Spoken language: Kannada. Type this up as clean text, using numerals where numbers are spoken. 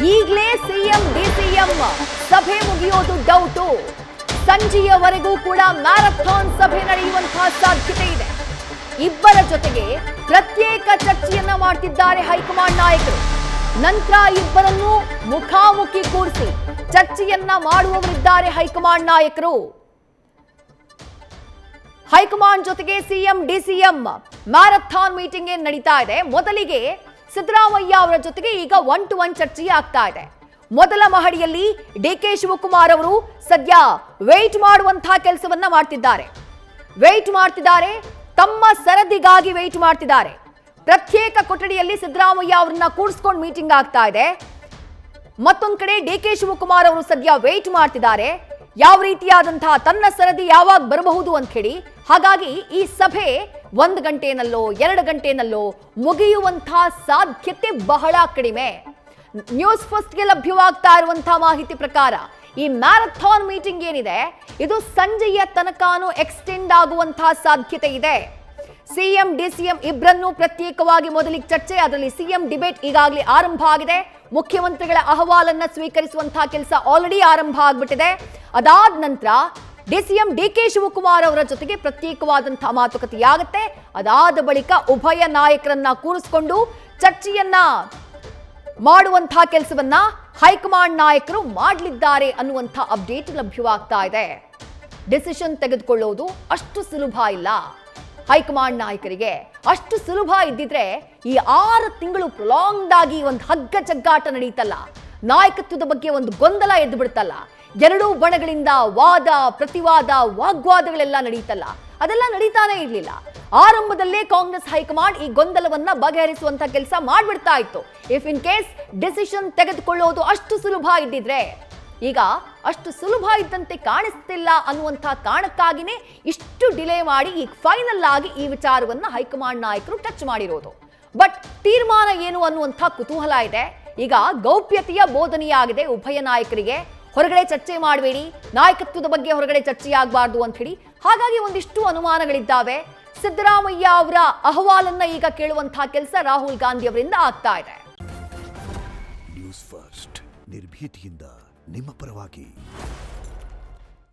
ಈಗಲೇ ಸಿಎಂ ಡಿಸಿಎಂ ಸಭೆ ಮುಗಿಯೋದು ಡೌಟು. ಸಂಜೆಯವರೆಗೂ ಕೂಡ ಮ್ಯಾರಥಾನ್ ಸಭೆ ನಡೆಯುವಂತಹ ಸಾಧ್ಯತೆ ಇದೆ. ಇಬ್ಬರ ಜೊತೆಗೆ ಪ್ರತ್ಯೇಕ ಚರ್ಚೆಯನ್ನ ಮಾಡ್ತಿದ್ದಾರೆ ಹೈಕಮಾಂಡ್ ನಾಯಕರು. ನಂತರ ಇಬ್ಬರನ್ನು ಮುಖಾಮುಖಿ ಕೂರಿಸಿ ಚರ್ಚೆಯನ್ನ ಮಾಡುವವರಿದ್ದಾರೆ ಹೈಕಮಾಂಡ್ ನಾಯಕರು. ಹೈಕಮಾಂಡ್ ಜೊತೆಗೆ ಸಿಎಂ ಡಿಸಿಎಂ ಮ್ಯಾರಥಾನ್ ಮೀಟಿಂಗ್ ಏನ್ ನಡೀತಾ ಇದೆ. ಮೊದಲಿಗೆ ಸಿದ್ದರಾಮಯ್ಯ ಅವರ ಜೊತೆಗೆ ಈಗ 1-to-1 ಚರ್ಚೆ ಆಗ್ತಾ ಇದೆ. ಮೊದಲ ಮಹಡಿಯಲ್ಲಿ ಡಿಕೆ ಶಿವಕುಮಾರ್ ಅವರು ಸದ್ಯ ವೇಟ್ ಮಾಡುವಂತಹ ಕೆಲಸವನ್ನ ಮಾಡ್ತಿದ್ದಾರೆ. ತಮ್ಮ ಸರದಿಗಾಗಿ ವೇಟ್ ಮಾಡ್ತಿದ್ದಾರೆ. ಪ್ರತ್ಯೇಕ ಕೊಠಡಿಯಲ್ಲಿ ಸಿದ್ದರಾಮಯ್ಯ ಅವರನ್ನ ಕೂರಿಸ್ಕೊಂಡು ಮೀಟಿಂಗ್ ಆಗ್ತಾ ಇದೆ. ಮತ್ತೊಂದು ಕಡೆ ಡಿಕೆ ಶಿವಕುಮಾರ್ ಅವರು ಸದ್ಯ ವೇಟ್ ಮಾಡ್ತಿದ್ದಾರೆ. ಯಾವ ರೀತಿಯಾದಂತಹ ತನ್ನ ಸರದಿ ಯಾವಾಗ ಬರಬಹುದು ಅಂತ ಹೇಳಿ. ಹಾಗಾಗಿ ಈ ಸಭೆ 1 ಗಂಟೆನಲ್ಲೋ 2 ಗಂಟೆನಲ್ಲೋ ಮುಗಿಯುವಂತಹ ಸಾಧ್ಯತೆ ಬಹಳ ಕಡಿಮೆ. ನ್ಯೂಸ್ ಫಸ್ಟ್ಗೆ ಲಭ್ಯವಾಗ್ತಾ ಇರುವಂತಹ ಮಾಹಿತಿ ಪ್ರಕಾರ ಈ ಮ್ಯಾರಥಾನ್ ಮೀಟಿಂಗ್ ಏನಿದೆ ಇದು ಸಂಜೆಯ ತನಕನೂ ಎಕ್ಸ್ಟೆಂಡ್ ಆಗುವಂತಹ ಸಾಧ್ಯತೆ ಇದೆ. ಸಿಎಂ ಡಿಸಿಎಂ ಇಬ್ಬರನ್ನು ಪ್ರತ್ಯೇಕವಾಗಿ ಮೊದಲಿಗೆ ಚರ್ಚೆ, ಅದರಲ್ಲಿ ಸಿಎಂ ಡಿಬೇಟ್ ಈಗಾಗಲೇ ಆರಂಭ ಆಗಿದೆ. ಮುಖ್ಯಮಂತ್ರಿಗಳ ಅಹವಾಲನ್ನ ಸ್ವೀಕರಿಸುವಂತಹ ಕೆಲಸ ಆಲ್ರೆಡಿ ಆರಂಭ ಆಗ್ಬಿಟ್ಟಿದೆ. ಅದಾದ ನಂತರ ಡಿಸಿಎಂ ಡಿಕೆ ಶಿವಕುಮಾರ್ ಅವರ ಜೊತೆಗೆ ಪ್ರತ್ಯೇಕವಾದಂತಹ ಮಾತುಕತೆಯಾಗುತ್ತೆ. ಅದಾದ ಬಳಿಕ ಉಭಯ ನಾಯಕರನ್ನ ಕೂರಿಸಿಕೊಂಡು ಚರ್ಚೆಯನ್ನ ಮಾಡುವಂತಹ ಕೆಲಸವನ್ನ ಹೈಕಮಾಂಡ್ ನಾಯಕರು ಮಾಡಲಿದ್ದಾರೆ ಅನ್ನುವಂಥ ಅಪ್ಡೇಟ್ ಲಭ್ಯವಾಗ್ತಾ ಇದೆ. ಡಿಸಿಷನ್ ತೆಗೆದುಕೊಳ್ಳೋದು ಅಷ್ಟು ಸುಲಭ ಇಲ್ಲ ಹೈಕಮಾಂಡ್ ನಾಯಕರಿಗೆ. ಅಷ್ಟು ಸುಲಭ ಇದ್ದಿದ್ರೆ ಈ 6 ತಿಂಗಳು ಪ್ರೊಲಾಂಗ್ಡ್ ಆಗಿ ಒಂದು ಹಗ್ಗ ಜಗ್ಗಾಟ ನಡೀತಲ್ಲ, ನಾಯಕತ್ವದ ಬಗ್ಗೆ ಒಂದು ಗೊಂದಲ ಎದ್ದು ಬಿಡ್ತಲ್ಲ, ಎರಡೂ ಬಣಗಳಿಂದ ವಾದ ಪ್ರತಿವಾದ ವಾಗ್ವಾದಗಳೆಲ್ಲ ನಡೀತಲ್ಲ, ಅದೆಲ್ಲ ನಡೀತಾನೆ ಇರಲಿಲ್ಲ. ಆರಂಭದಲ್ಲೇ ಕಾಂಗ್ರೆಸ್ ಹೈಕಮಾಂಡ್ ಈ ಗೊಂದಲವನ್ನ ಬಗೆಹರಿಸುವಂತ ಕೆಲಸ ಮಾಡ್ಬಿಡ್ತಾ ಇತ್ತು. ಇಫ್ ಇನ್ ಕೇಸ್ ಡಿಸಿಷನ್ ತೆಗೆದುಕೊಳ್ಳೋದು ಅಷ್ಟು ಸುಲಭ ಇದ್ದಿದ್ರೆ, ಈಗ ಅಷ್ಟು ಸುಲಭ ಇದ್ದಂತೆ ಕಾಣಿಸ್ತಿಲ್ಲ ಅನ್ನುವಂಥ ಕಾರಣಕ್ಕಾಗಿನೇ ಇಷ್ಟು ಡಿಲೇ ಮಾಡಿ ಈಗ ಫೈನಲ್ ಆಗಿ ಈ ವಿಚಾರವನ್ನ ಹೈಕಮಾಂಡ್ ನಾಯಕರು ಟಚ್ ಮಾಡಿರೋದು. ಬಟ್ ತೀರ್ಮಾನ ಏನು ಅನ್ನುವಂಥ ಕುತೂಹಲ ಇದೆ. ಈಗ ಗೌಪ್ಯತೆಯ ಬೋಧನೆಯಾಗಿದೆ ಉಭಯ ನಾಯಕರಿಗೆ. ಹೊರಗಡೆ ಚರ್ಚೆ ಮಾಡಬೇಡಿ, ನಾಯಕತ್ವದ ಬಗ್ಗೆ ಹೊರಗಡೆ ಚರ್ಚೆಯಾಗಬಾರ್ದು ಅಂತ ಹೇಳಿ. ಹಾಗಾಗಿ ಒಂದಿಷ್ಟು ಅನುಮಾನಗಳಿದ್ದಾವೆ. ಸಿದ್ದರಾಮಯ್ಯ ಅವರ ಅಹವಾಲನ್ನ ಈಗ ಕೇಳುವಂತಹ ಕೆಲಸ ರಾಹುಲ್ ಗಾಂಧಿ ಅವರಿಂದ ಆಗ್ತಾ ಇದೆ. ನ್ಯೂಸ್ ಫಸ್ಟ್ ನಿರ್ಭೀತಿಯಿಂದ ನಿಮ್ಮ ಪರವಾಗಿ.